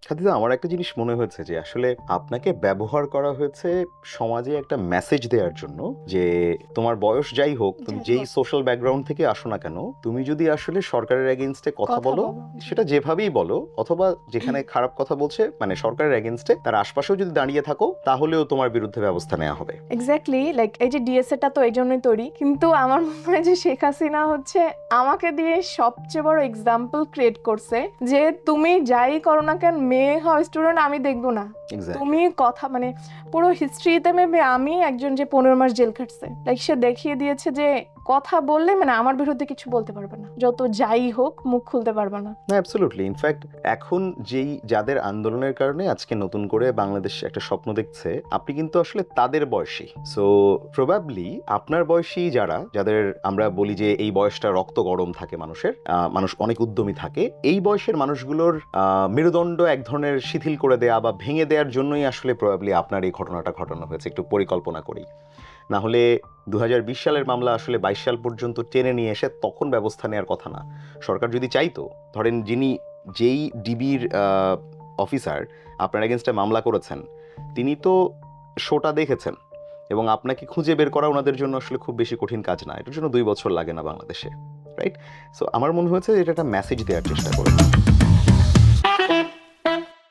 খাদিজা, আমার একটা জিনিস মনে হয়েছে যে আসলে আপনাকে ব্যবহার করা হয়েছে সমাজে একটা মেসেজ দেওয়ার জন্য যে তোমার বয়স যাই হোক, তুমি যাই যেই হোক, সোশ্যাল ব্যাকগ্রাউন্ড থেকে আসো না কেন, তুমি যদি আসলে সরকারের এগেনস্টে কথা কথা বলো, বলো। সেটা যেভাবেই বলো, অথবা যেখানে খারাপ কথা বলছে মানে সরকারের এগেনস্টে তার আশপাশেও যদি দাঁড়িয়ে থাকো, তাহলেও তোমার বিরুদ্ধে ব্যবস্থা নেওয়া হবে। এক্স্যাক্টলি, লাইক এই যে ডিএসএটা তো এই জন্যই তৈরি, কিন্তু আমার মনে হয় যে শেখ হাসিনা হচ্ছে আমাকে দিয়ে সবচেয়ে বড় এক্সাম্পল ক্রিয়েট করছে যে তুমি যাই করো না কেন, মেয়ে হও স্টুডেন্ট, আমি দেখবো না। এক্স্যাক্টলি। তুমি কথা মানে পুরো হিস্ট্রিতে মেবি আমি একজন যে 15 মাস জেল খাটছে, লাইক সে দেখিয়ে দিয়েছে যে কথা বললে মানে আমার বিরুদ্ধে কিছু বলতে পারবে না, যত যাই হোক মুখ খুলতে পারবে না। না, অ্যাবসলিউটলি। ইনফ্যাক্ট এখন যাদের আন্দোলনের কারণে আজকে নতুন করে বাংলাদেশ একটা স্বপ্ন দেখছে, আপনি কিন্তু আসলে তাদের বয়সী। সো প্রবাবলি আপনার বয়সী যাদের আমরা বলি যে এই বয়সটা রক্ত গরম থাকে মানুষের, মানুষ অনেক উদ্যমী থাকে, এই বয়সের মানুষগুলোর মেরুদণ্ড এক ধরনের শিথিল করে দেয়া বা ভেঙে দেওয়ার জন্যই আসলে প্রবাবলি আপনার এই ঘটনাটা ঘটানো হয়েছে, একটু পরিকল্পনা করেই। না হলে 2020 সালের মামলা আসলে 22 সাল পর্যন্ত টেনে নিয়ে এসে তখন ব্যবস্থা নেওয়ার কথা না। সরকার যদি চাইতো, ধরেন যেই ডিবির অফিসার আপনার এগেনস্টে মামলা করেছেন, তিনি তো শোটা দেখেছেন, এবং আপনাকে খুঁজে বের করা ওনাদের জন্য আসলে খুব বেশি কঠিন কাজ না। এটার জন্য 2 বছর লাগে না বাংলাদেশে, রাইট? সো আমার মনে হয়েছে এটা একটা মেসেজ দেওয়ার চেষ্টা করে।